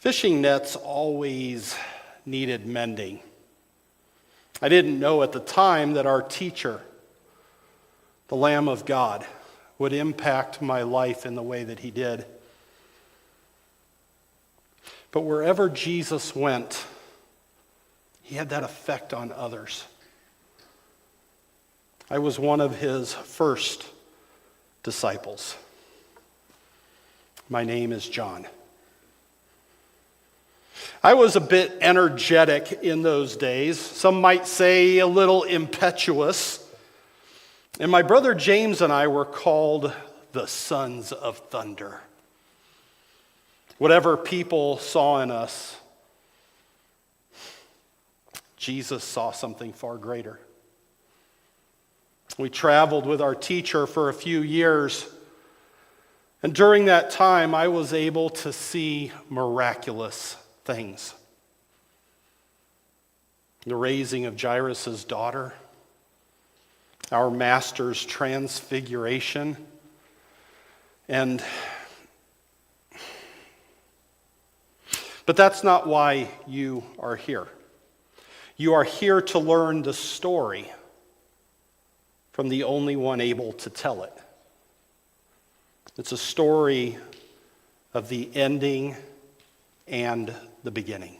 Fishing nets always needed mending. I didn't know at the time that our teacher, the Lamb of God, would impact my life in the way that he did. But wherever Jesus went, he had that effect on others. I was one of his first disciples. My name is John. I was a bit energetic in those days. Some might say a little impetuous. And my brother James and I were called the sons of thunder. Whatever people saw in us, Jesus saw something far greater. We traveled with our teacher for a few years, and during that time, I was able to see miraculous things. The raising of Jairus' daughter, our master's transfiguration, but that's not why you are here. You are here to learn the story from the only one able to tell it. It's a story of the ending and the beginning.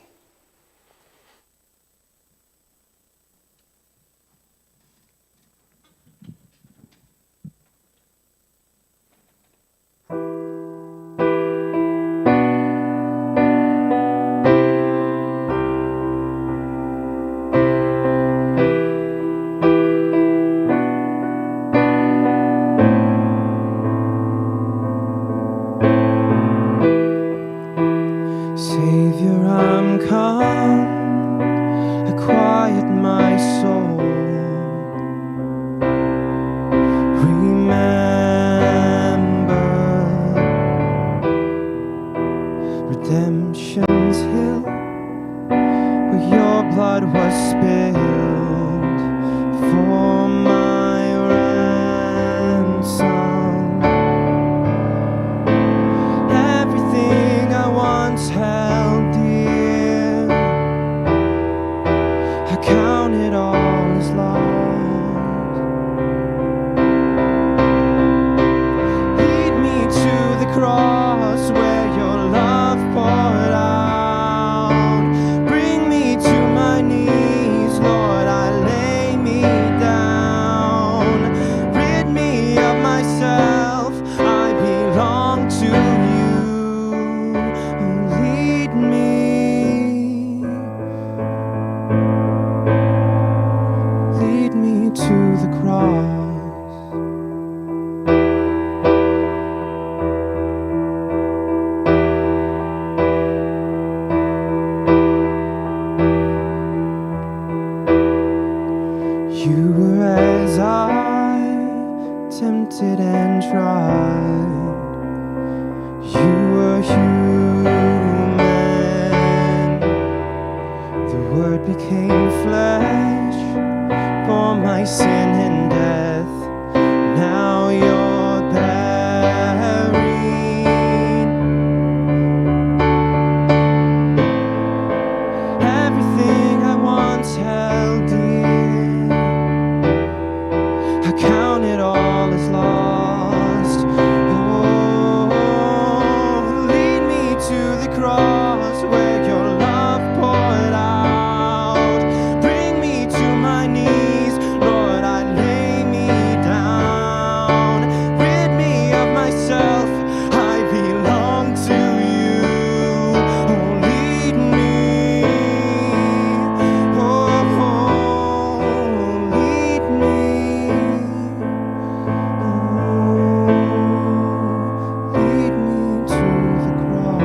Savior, I'm come, quiet my soul. Remember redemption's hill, where your blood was spilled for my ransom. Everything I once held dear, I count it all as lost. Lead me to the cross where your love poured out. Bring me to my knees, Lord, I lay me down. Rid me of myself, I belong to you. Lead me to the cross. You were as I, tempted and tried. You were human. The Word became flesh, for my sin and death. Now you're buried. Everything I once held dear, I count it all as lost. Oh, lead me to the cross where your love poured out. Bring me to my knees, Lord, I lay me down. Rid me of myself, I belong to you. Oh, lead me. Oh, lead me. Oh, lead me to the cross.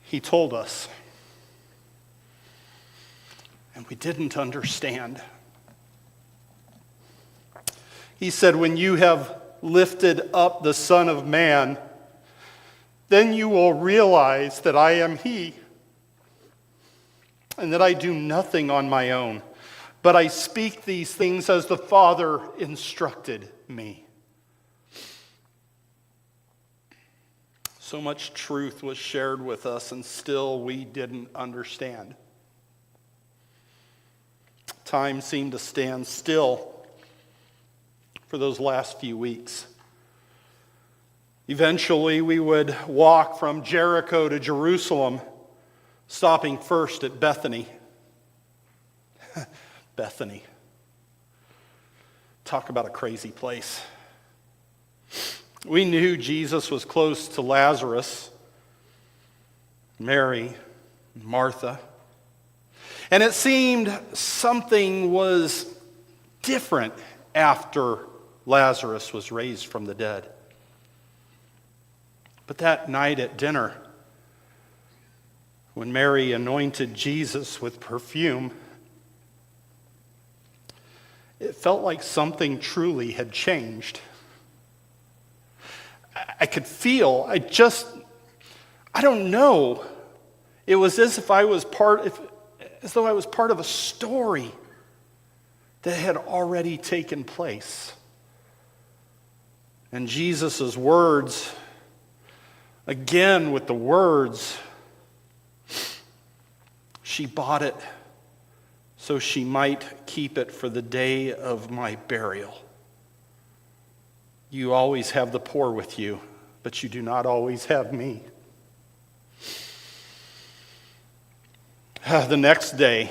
He told us, and we didn't understand. He said, when you have lifted up the Son of Man, then you will realize that I am He. and that I do nothing on my own, but I speak these things as the Father instructed me. So much truth was shared with us, and still we didn't understand. Time seemed to stand still for those last few weeks. Eventually, we would walk from Jericho to Jerusalem, stopping first at Bethany. Bethany. Talk about a crazy place. We knew Jesus was close to Lazarus, Mary, Martha. And it seemed something was different after Lazarus was raised from the dead. But that night at dinner, when Mary anointed Jesus with perfume, it felt like something truly had changed. I could feel, I don't know. It was as though I was part of a story that had already taken place. And Jesus' words, again with the words, she bought it so she might keep it for the day of my burial. You always have the poor with you, but you do not always have me. The next day,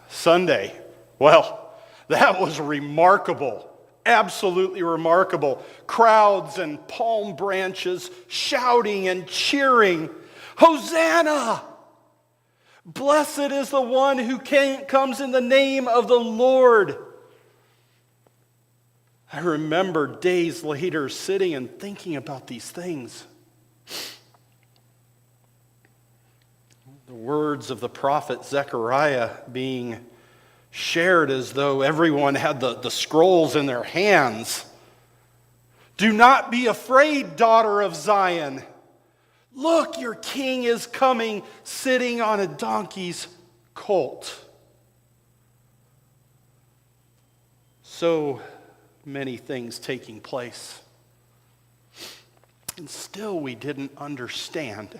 Sunday, well, that was remarkable. Absolutely remarkable. Crowds and palm branches shouting and cheering, Hosanna! Blessed is the one who comes in the name of the Lord. I remember days later sitting and thinking about these things. The words of the prophet Zechariah being shared as though everyone had the scrolls in their hands. Do not be afraid, daughter of Zion. Look, your king is coming, sitting on a donkey's colt. So many things taking place. And still we didn't understand.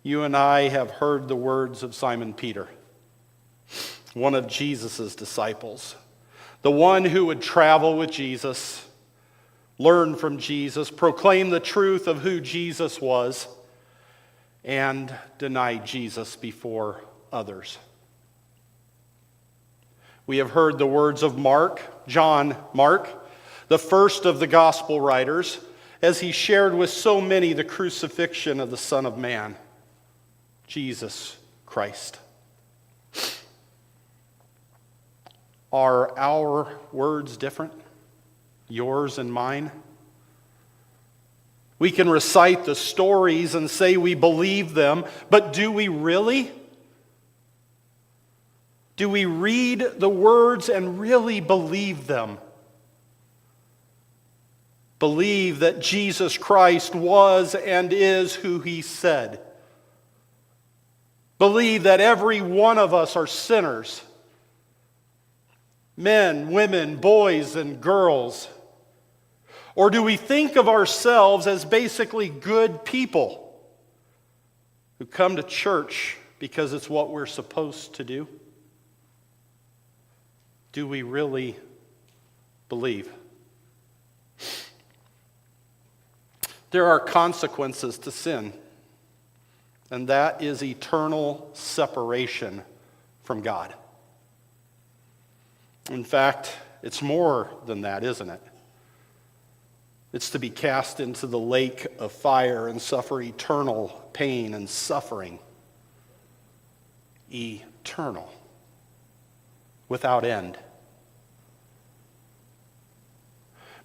You and I have heard the words of Simon Peter, one of Jesus' disciples, the one who would travel with Jesus, learn from Jesus, proclaim the truth of who Jesus was, and deny Jesus before others. We have heard the words of Mark, the first of the gospel writers, as he shared with so many the crucifixion of the Son of Man, Jesus Christ. Are our words different? Yours and mine? We can recite the stories and say we believe them, but do we really? Do we read the words and really believe them? Believe that Jesus Christ was and is who he said. Believe that every one of us are sinners. Men, women, boys, and girls. Or do we think of ourselves as basically good people who come to church because it's what we're supposed to do? Do we really believe? There are consequences to sin, and that is eternal separation from God. In fact, it's more than that, isn't it? It's to be cast into the lake of fire and suffer eternal pain and suffering. Eternal. Without end.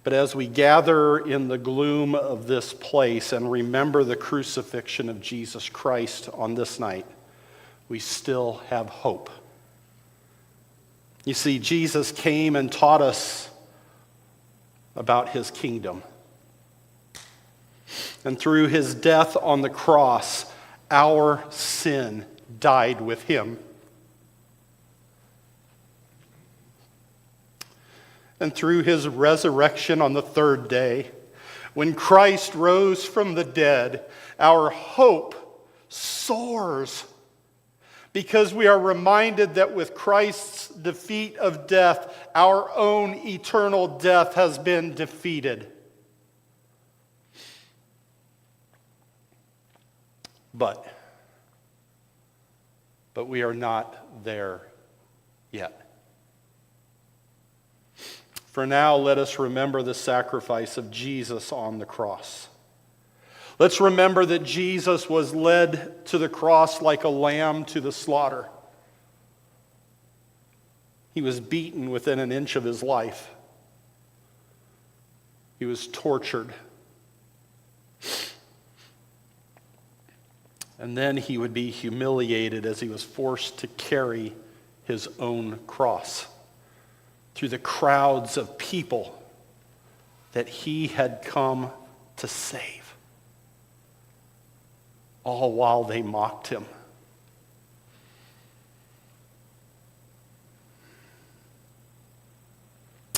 But as we gather in the gloom of this place and remember the crucifixion of Jesus Christ on this night, we still have hope. You see, Jesus came and taught us about his kingdom. And through his death on the cross, our sin died with him. And through his resurrection on the third day, when Christ rose from the dead, our hope soars because we are reminded that with Christ's defeat of death, our own eternal death has been defeated. But we are not there yet. For now, let us remember the sacrifice of Jesus on the cross. Let's remember that Jesus was led to the cross like a lamb to the slaughter. He was beaten within an inch of his life. He was tortured. And then he would be humiliated as he was forced to carry his own cross through the crowds of people that he had come to save, all while they mocked him.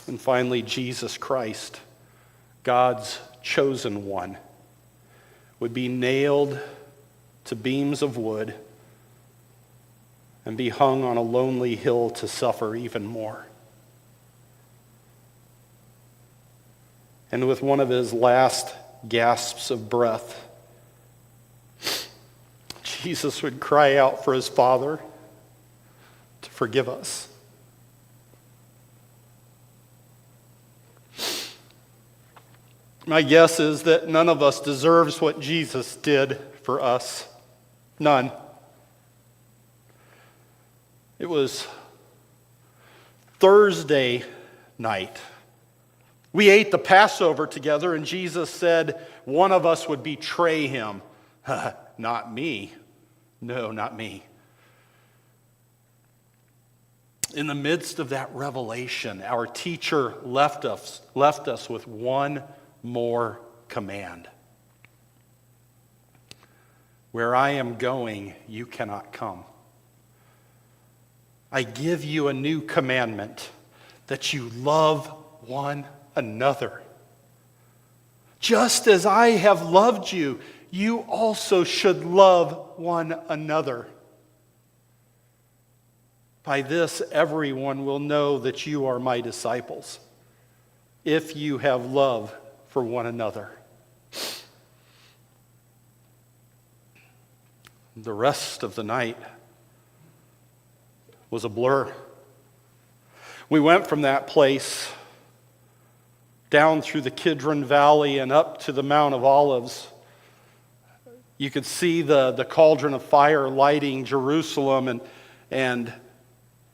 And finally, Jesus Christ, God's chosen one, would be nailed to beams of wood and be hung on a lonely hill to suffer even more. And with one of his last gasps of breath, Jesus would cry out for his Father to forgive us. My guess is that none of us deserves what Jesus did for us. None. It was Thursday night. We ate the Passover together, and Jesus said one of us would betray him. Not me. No, not me. In the midst of that revelation, our teacher left us with one more command. Where I am going, you cannot come. I give you a new commandment, that you love one another. Just as I have loved you, you also should love one another. By this, everyone will know that you are my disciples, if you have love for one another. The rest of the night was a blur. We went from that place down through the Kidron Valley and up to the Mount of Olives. You could see the cauldron of fire lighting Jerusalem, and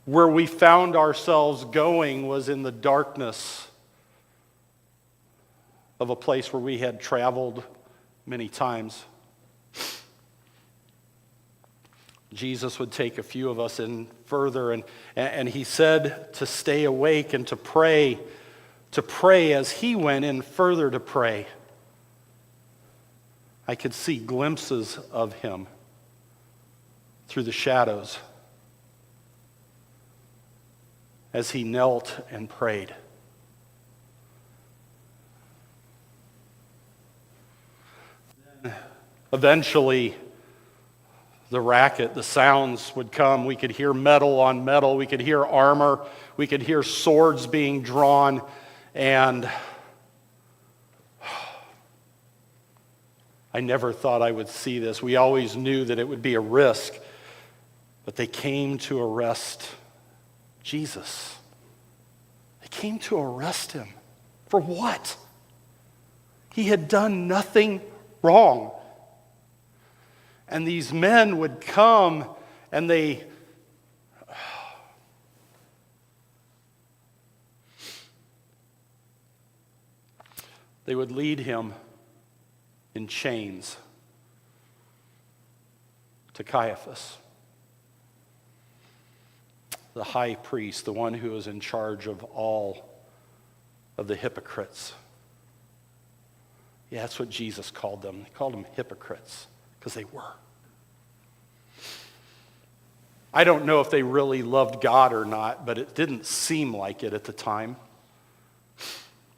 where we found ourselves going was in the darkness of a place where we had traveled many times. Jesus would take a few of us in further, and he said to stay awake and to pray as he went in further to pray. I could see glimpses of him through the shadows as he knelt and prayed. Then, eventually, the racket, the sounds would come. We could hear metal on metal. We could hear armor. We could hear swords being drawn. And I never thought I would see this. We always knew that it would be a risk. But they came to arrest Jesus. They came to arrest him. For what? He had done nothing wrong. And these men would come and they would lead him in chains to Caiaphas, the high priest, the one who was in charge of all of the hypocrites. Yeah, that's what Jesus called them. He called them hypocrites because they were. I don't know if they really loved God or not, but it didn't seem like it at the time.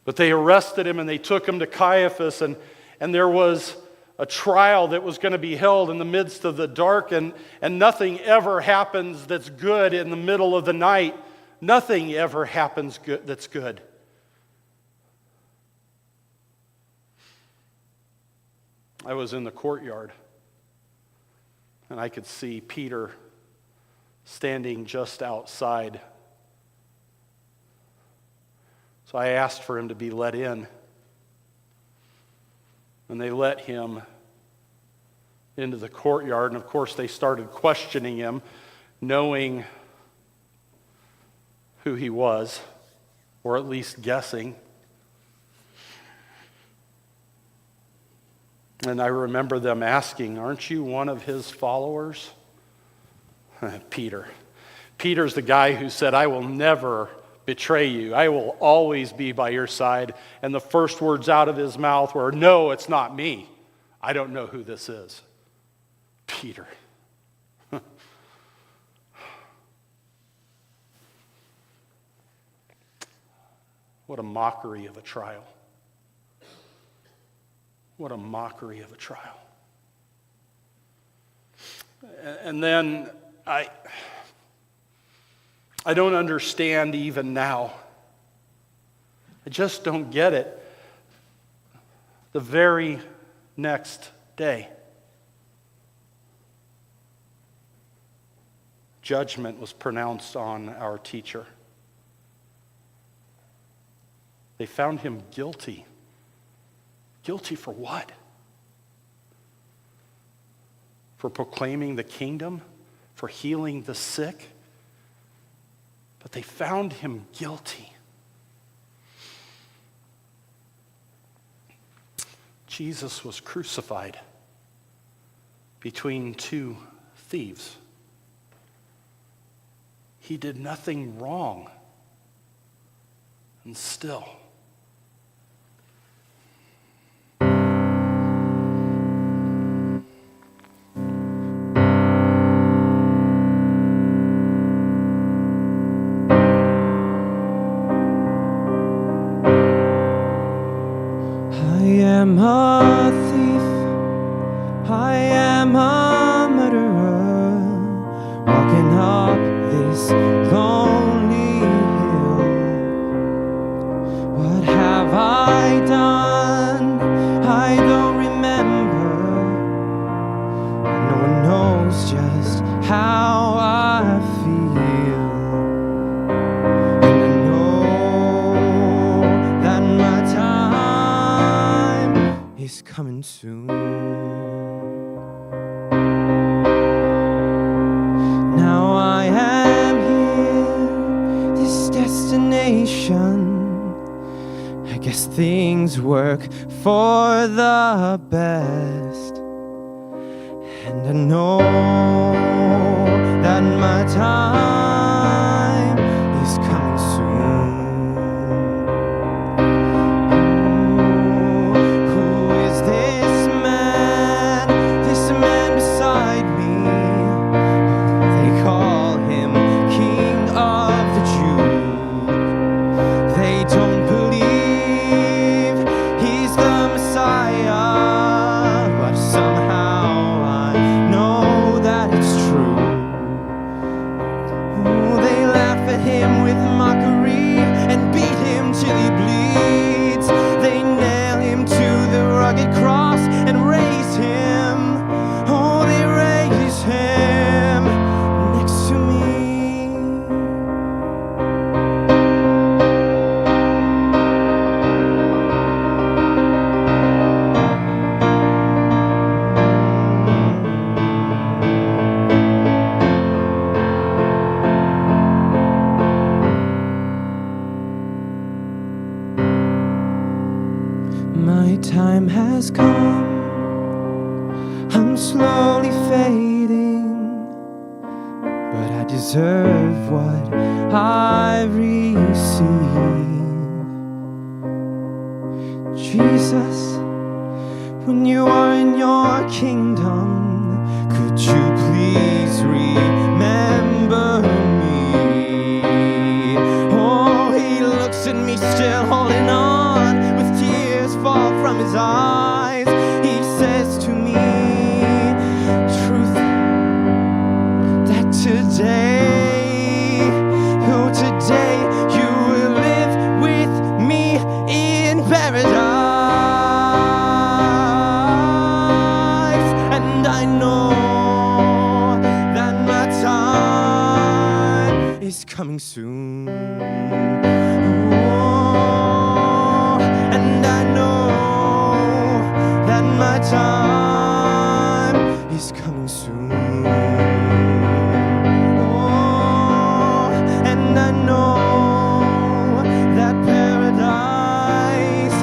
But they arrested him and they took him to Caiaphas, and there was a trial that was going to be held in the midst of the dark, and nothing ever happens that's good in the middle of the night. Nothing ever happens good that's good. I was in the courtyard, and I could see Peter standing just outside. So I asked for him to be let in. And they let him into the courtyard. And of course, they started questioning him, knowing who he was, or at least guessing. And I remember them asking, "Aren't you one of his followers?" Peter. Peter's the guy who said, "I will never betray you. I will always be by your side." And the first words out of his mouth were, "No, it's not me. I don't know who this is." Peter. What a mockery of a trial. What a mockery of a trial. And then I don't understand even now. I just don't get it. The very next day, judgment was pronounced on our teacher. They found him guilty. Guilty for what? For proclaiming the kingdom? For healing the sick? But they found him guilty. Jesus was crucified between two thieves. He did nothing wrong. And still, I am a thief, I am a murderer, walking up this lonely hill. What have I done? I don't remember. No one knows just how I feel. And I know that my time is coming soon. Now I am here, this destination. I guess things work for the best. And I know that my time is coming soon. Who is this man beside me? They call him King of the Jews. They don't believe he's the Messiah, but somehow I know that it's true. They laugh at him with mockery and beat him till he bleeds. They nail him to the rugged cross and raise him. Oh, they raise him next to me. My time has come. I'm slowly fading, but I deserve what I receive. Jesus, when you are in your kingdom, could you please remember me? Oh, he looks at me still holding on, with tears fall from his eyes. He says to me, truth, that today, oh, today you will live with me in paradise. And I know that my time is coming soon. Oh, and I know that my time is coming soon. Oh, and I know that paradise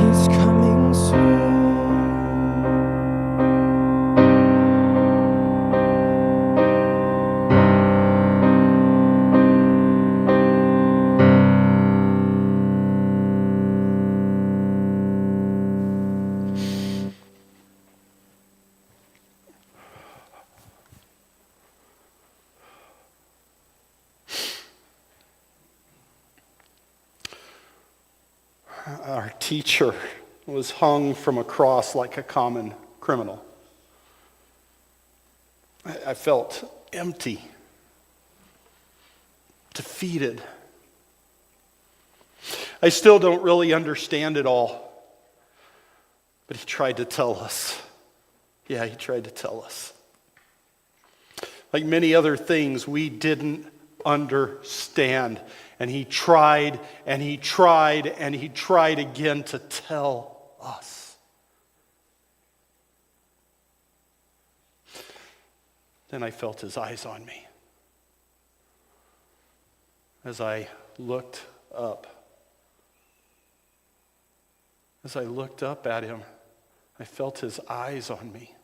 is coming soon. Our teacher was hung from a cross like a common criminal. I felt empty, defeated. I still don't really understand it all, but he tried to tell us. Yeah, he tried to tell us. Like many other things, we didn't understand. And he tried, and he tried, and he tried again to tell us. Then I felt his eyes on me. As I looked up. As I looked up at him, I felt his eyes on me.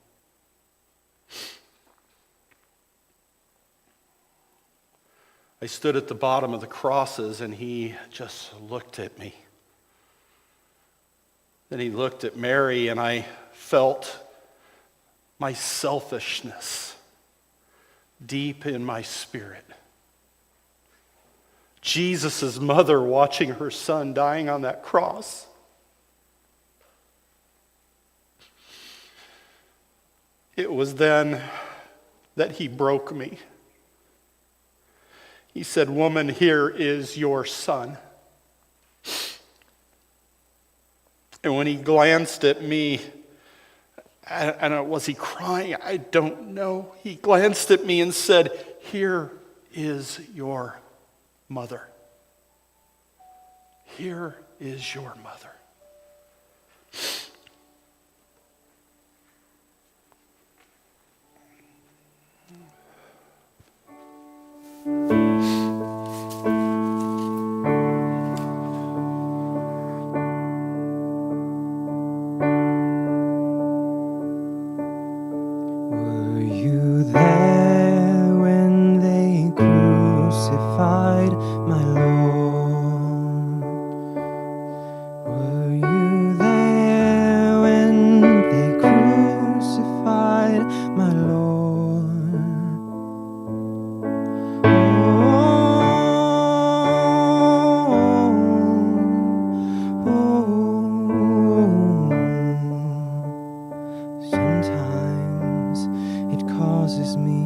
I stood at the bottom of the crosses and he just looked at me. Then he looked at Mary and I felt my selfishness deep in my spirit. Jesus' mother watching her son dying on that cross. It was then that he broke me. He said, "Woman, here is your son." And when he glanced at me, I don't know, was he crying? I don't know. He glanced at me and said, "Here is your mother. Here is your mother." Were you there when they crucified my Lord? Were you there when they crucified my Lord? Sometimes it causes me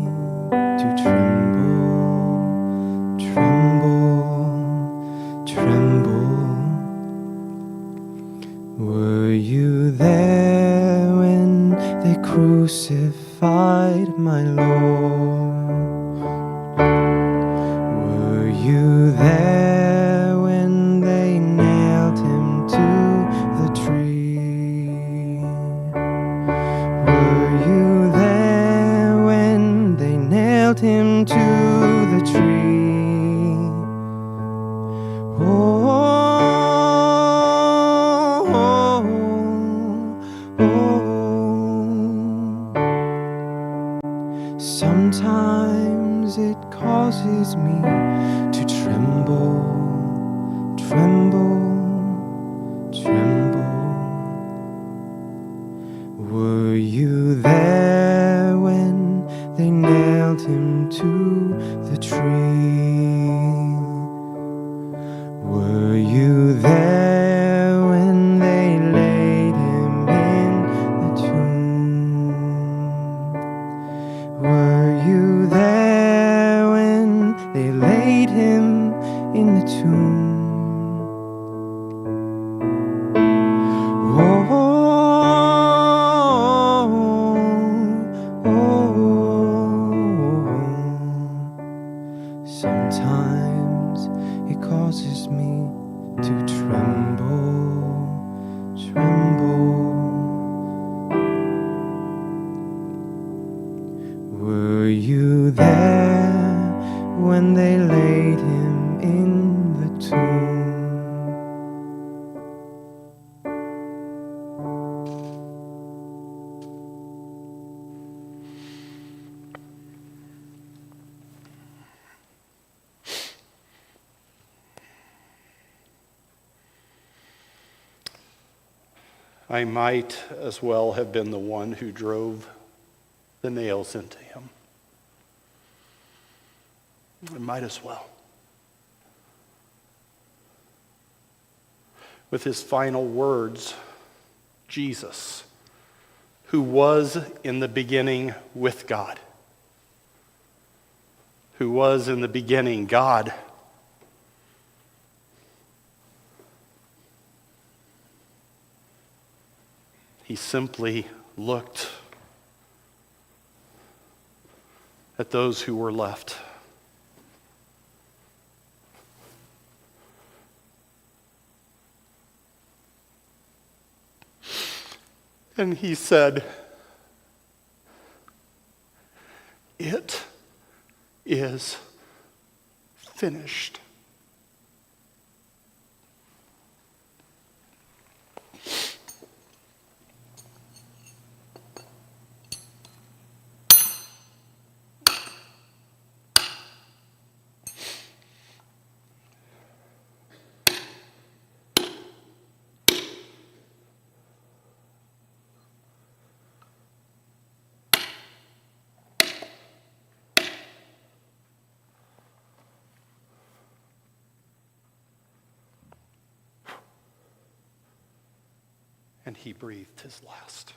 to tremble, tremble, tremble. Were you there when they crucified my Lord? Were you there when they nailed him to the tree? Were you there when they nailed him to the tree? Oh, oh, oh, oh. Sometimes it causes me to tremble, tremble, tremble. Were you there when they nailed him to the tree? Were you there when they laid him in the tomb? Were you there when they laid him in the tomb? Oh, oh, oh. Sometimes it causes me to tremble, tremble. Were you there when they laid him in the tomb? I might as well have been the one who drove the nails into him. I might as well. With his final words, Jesus, who was in the beginning with God, who was in the beginning God, he simply looked at those who were left. And he said, "It is finished." And he breathed his last.